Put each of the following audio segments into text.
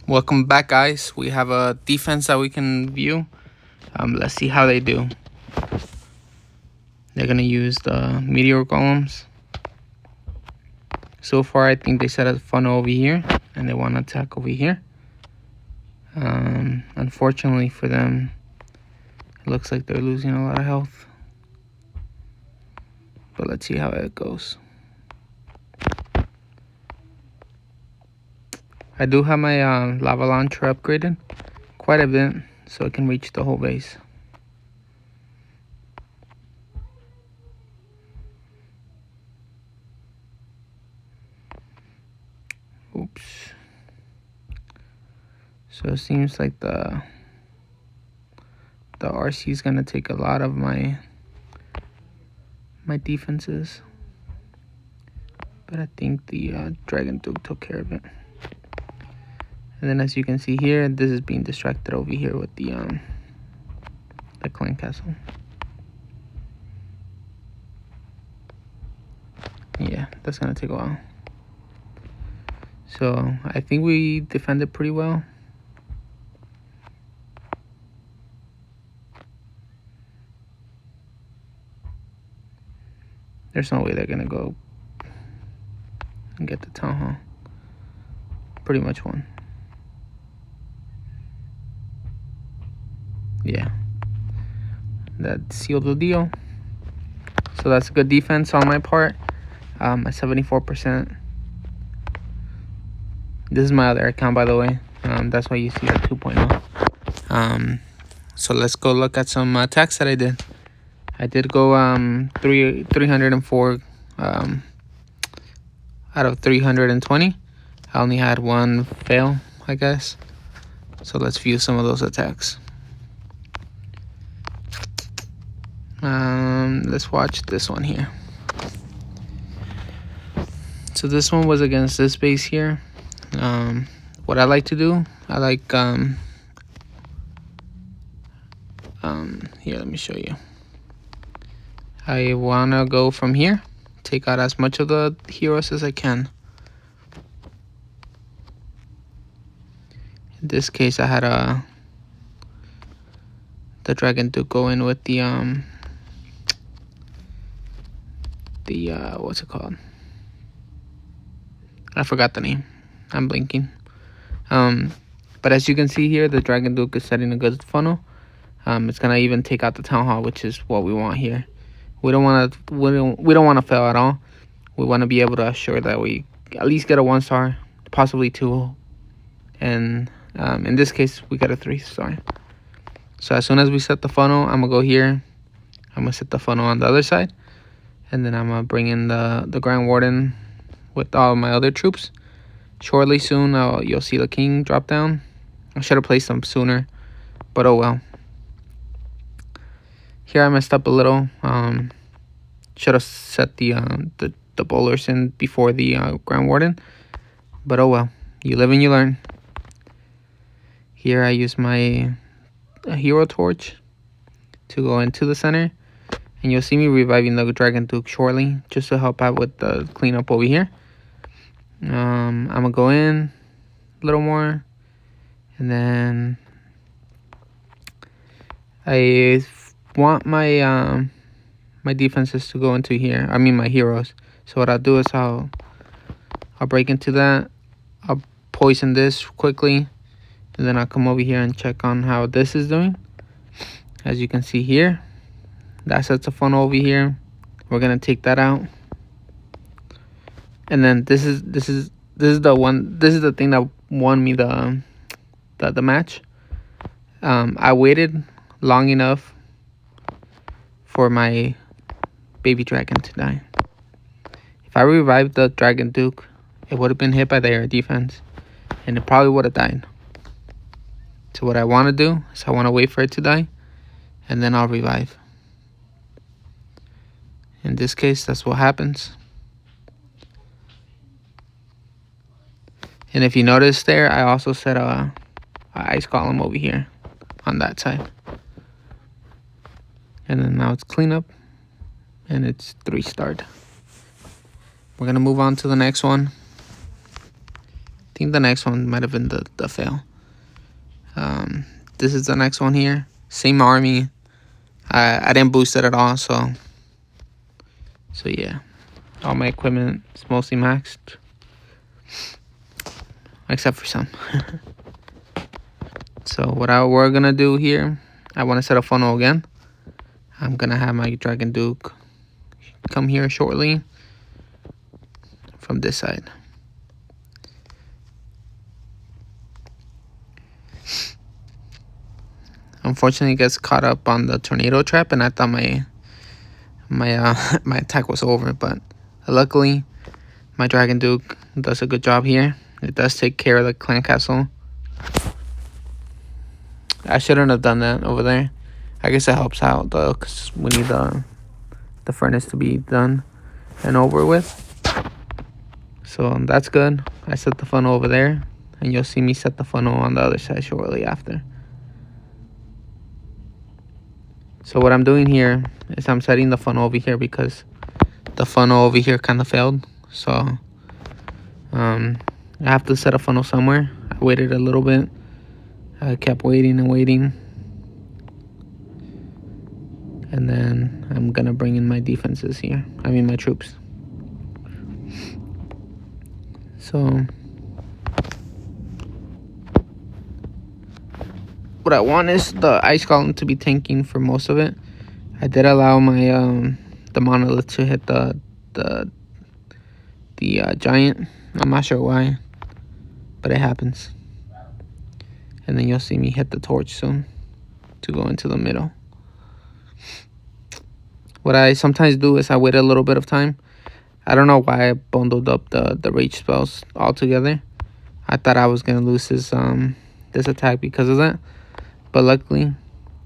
Welcome back, guys. We have a defense that we can view. Let's see how they do. They're gonna use the meteor golems. So far, I think they set a funnel over here, and they want to attack over here. Unfortunately for them, it looks like they're losing a lot of health. But let's see how it goes. I do have my lava launcher upgraded quite a bit, so it can reach the whole base. Oops. So it seems like the RC is gonna take a lot of my defenses, but I think the Dragon Duke took care of it. And then as you can see here, this is being distracted over here with the clan castle. Yeah, that's gonna take a while. So I think we defended pretty well. There's no way they're gonna go and get the town hall. Pretty much won. Yeah, that sealed the deal. So that's a good defense on my part. At 74%. This is my other account, by the way. That's why you see the 2.0. So let's go look at some attacks that I did. I did go 304 out of 320. I only had one fail, I guess. So let's view some of those attacks. Let's watch this one here. So this one was against this base here. What I like to do, I like here, let me show you. I wanna go from here, take out as much of the heroes as I can. In this case, I had the Dragon Duke go in with the what's it called? I forgot the name. I'm blinking. But as you can see here, the Dragon Duke is setting a good funnel. It's gonna even take out the town hall, which is what we want here. We don't want to fail at all. We want to be able to assure that we at least get a 1-star, possibly 2, and in this case we got a 3-star. So as soon as we set the funnel, I'm gonna go here. I'm gonna set the funnel on the other side, and then I'm gonna bring in the Grand Warden with all my other troops. Shortly soon, you'll see the king drop down. I should have placed them sooner, but oh well. Here I messed up a little. Should have set the bowlers in before the Grand Warden, but oh well. You live and you learn. Here I use my hero torch to go into the center, and you'll see me reviving the Dragon Duke shortly, just to help out with the cleanup over here. I'm gonna go in a little more, and then I want my my defenses to go into here. I mean my heroes. So what I'll do is I'll break into that. I'll poison this quickly, and then I'll come over here and check on how this is doing. As you can see here, that sets a funnel over here. We're gonna take that out. And then this is the thing that won me the match. I waited long enough for my baby dragon to die. If I revived the Dragon Duke, it would have been hit by the air defense, and it probably would have died. So what I want to do is I want to wait for it to die, and then I'll revive. In this case, that's what happens. And if you notice there, I also set a ice column over here on that side. And then now it's cleanup, and it's 3-starred. We're gonna move on to the next one. think the next one might have been the fail. This is the next one here. Same army. I didn't boost it at all, so yeah. All my equipment is mostly maxed. Except for some. So what we're gonna do here, I want to set a funnel again. I'm gonna have my Dragon Duke come here shortly from this side. Unfortunately, it gets caught up on the tornado trap, and I thought my my attack was over, but luckily my Dragon Duke does a good job here. It does take care of the clan castle. I shouldn't have done that over there. I guess it helps out though, because we need the furnace to be done and over with. So that's good. I set the funnel over there, and you'll see me set the funnel on the other side shortly after. So what I'm doing here is I'm setting the funnel over here because the funnel over here kind of failed. So I have to set a funnel somewhere. I waited a little bit. I kept waiting and waiting. And then I'm going to bring in my defenses here. I mean my troops. So what I want is the ice column to be tanking for most of it. I did allow my the monolith to hit the giant. I'm not sure why, but it happens. And then you'll see me hit the torch soon to go into the middle. What I sometimes do is I wait a little bit of time. I don't know why I bundled up the rage spells all together. I thought I was gonna lose this attack because of that. But luckily,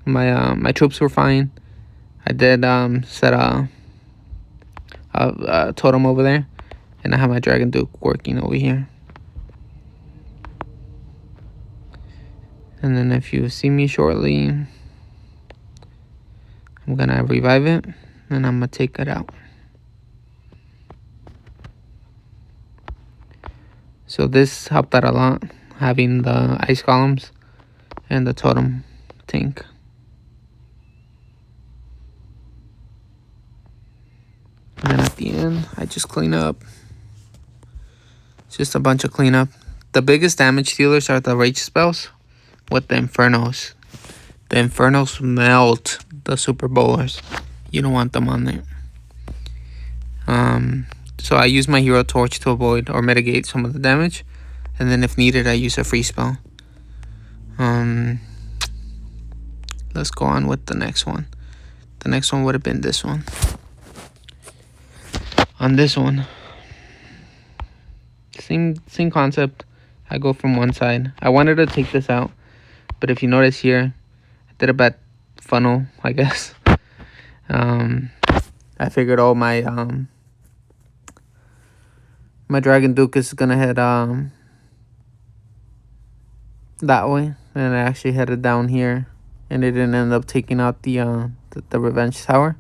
my troops were fine. I did set a totem over there, and I have my Dragon Duke working over here. And then if you see me shortly, I'm gonna revive it, and I'm gonna take it out. So this helped out a lot, having the ice columns and the totem tank. And then at the end, I just clean up. Just a bunch of cleanup. The biggest damage dealers are the rage spells with the infernos. The infernos melt the super bowlers. You don't want them on there. So I use my hero torch to avoid or mitigate some of the damage, and then if needed, I use a free spell. Let's go on with the next one. The next one would have been this one. On this one, same concept. I go from one side. I wanted to take this out, but if you notice here, I did a bad funnel, I guess. I figured all my my Dragon Duke is gonna head that way, and I actually headed down here, and it didn't end up taking out the revenge tower.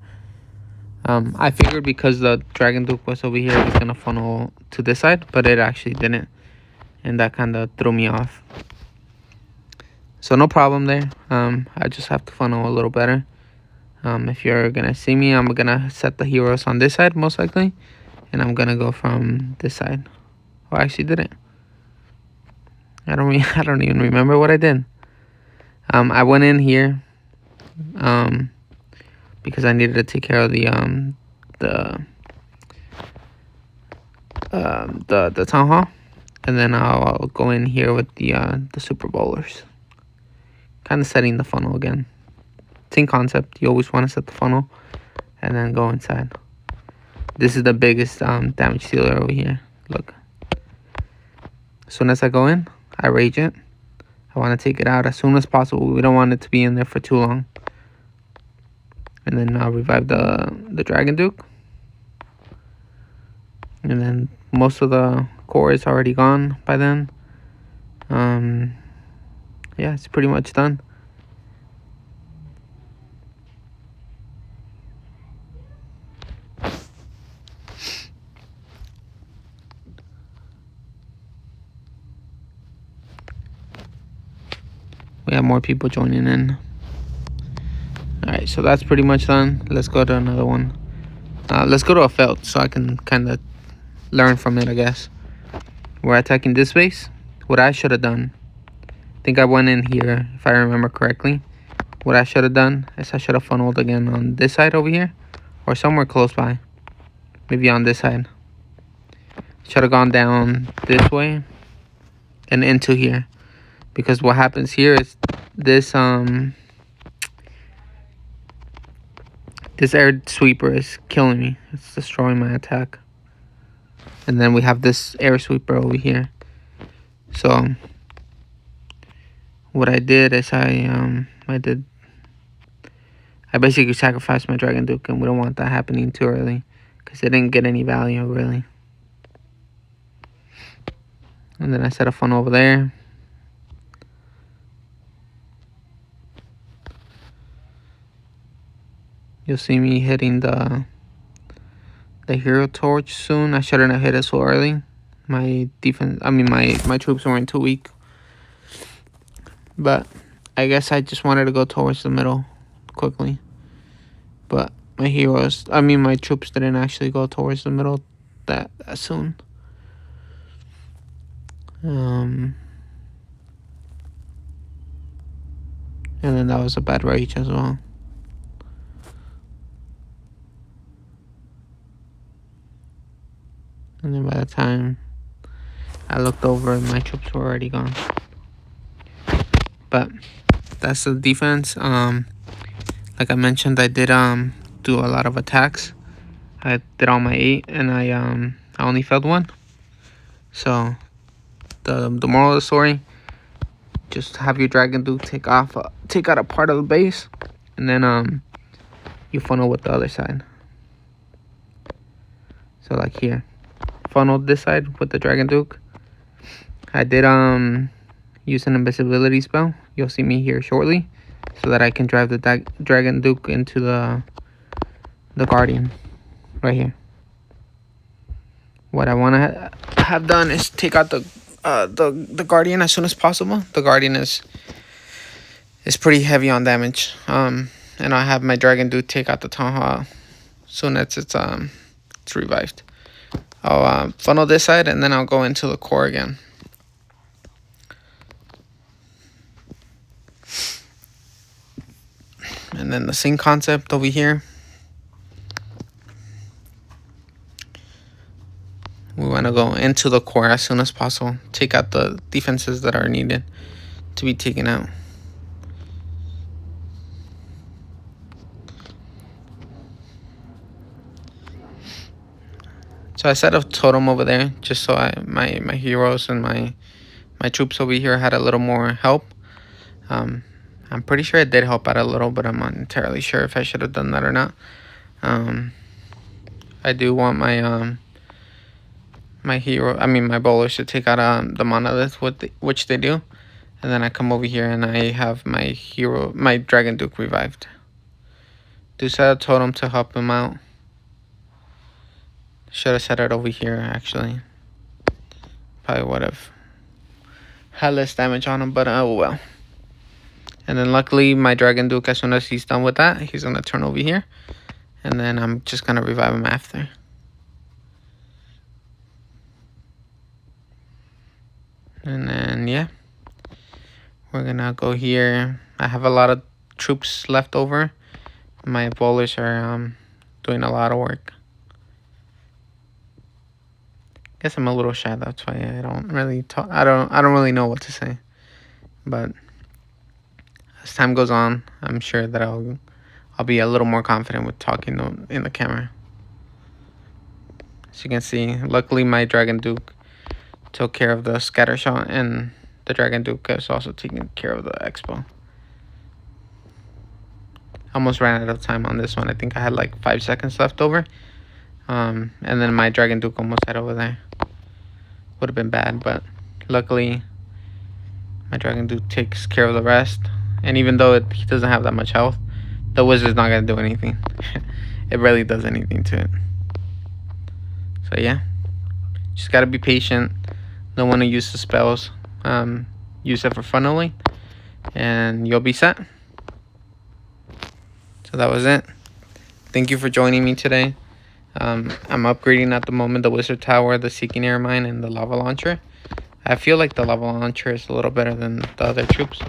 I figured because the Dragon Duke was over here, it was gonna funnel to this side, but it actually didn't, and that kind of threw me off. So no problem there. I just have to funnel a little better. If you're gonna see me, I'm gonna set the heroes on this side most likely, and I'm gonna go from this side. Oh, I actually didn't. I don't even remember what I did. I went in here because I needed to take care of the town hall, and then I'll go in here with the super bowlers. Kind of setting the funnel again. Same concept. You always want to set the funnel and then go inside. This is the biggest damage dealer over here. Look. As soon as I go in, I rage it. I want to take it out as soon as possible. We don't want it to be in there for too long. And then I'll revive the Dragon Duke. And then most of the core is already gone by then. Yeah, it's pretty much done. We have more people joining in. Alright, so that's pretty much done. Let's go to another one. Let's go to a felt so I can kind of learn from it, I guess. We're attacking this base. What I should have done, I think I went in here, if I remember correctly. What I should have done is I should have funneled again on this side over here, or somewhere close by. Maybe on this side. Should have gone down this way and into here. Because what happens here is this this air sweeper is killing me. It's destroying my attack. And then we have this air sweeper over here. So what I did is I basically sacrificed my Dragon Duke, and we don't want that happening too early because it didn't get any value really. And then I set a funnel over there. You'll see me hitting the hero torch soon. I shouldn't have hit it so early. My defense, my troops weren't too weak. But I guess I just wanted to go towards the middle quickly. But my troops didn't actually go towards the middle that soon. And then that was a bad reach as well. And then by the time I looked over, my troops were already gone. But that's the defense. Like I mentioned, I did do a lot of attacks. I did all my 8, and I only failed 1. So the moral of the story: just have your Dragon Duke take out a part of the base, and then you funnel with the other side. So like here, funneled this side with the Dragon Duke. I did use an invisibility spell. You'll see me here shortly, so that I can drive the Dragon Duke into the Guardian right here. What I want to have done is take out the Guardian as soon as possible. The Guardian is pretty heavy on damage. And I have my Dragon Duke take out the Town Hall soon as it's revived. I'll funnel this side, and then I'll go into the core again. And then the same concept over here. We want to go into the core as soon as possible. Take out the defenses that are needed to be taken out. So I set a totem over there just so my heroes and my troops over here had a little more help. I'm pretty sure it did help out a little, but I'm not entirely sure if I should have done that or not. I do want my my bowlers to take out the monolith, which they do, and then I come over here and I have my Dragon Duke revived. Do set a totem to help him out. Should have set it over here actually. Probably would have had less damage on him, but oh well. And then luckily my Dragon Duke, as soon as he's done with that, he's gonna turn over here, and then I'm just gonna revive him after. And then yeah, we're gonna go here. I have a lot of troops left over. My bowlers are doing a lot of work. Guess I'm a little shy, that's why I don't really talk. I don't really know what to say. But as time goes on, I'm sure that I'll be a little more confident with talking in the camera. As you can see, luckily my Dragon Duke took care of the scatter shot, and the Dragon Duke is also taking care of the expo. Almost ran out of time on this one. I think I had like 5 seconds left over. And then my Dragon Duke almost had over there. Would have been bad, but luckily my Dragon Duke takes care of the rest. And even though he doesn't have that much health, the wizard's not going to do anything. It really does anything to it. So yeah, just got to be patient. Don't want to use the spells. Use it for funneling. and you'll be set. So that was it. Thank you for joining me today. I'm upgrading at the moment the Wizard Tower, the Seeking Air Mine, and the Lava Launcher. I feel like the Lava Launcher is a little better than the other troops.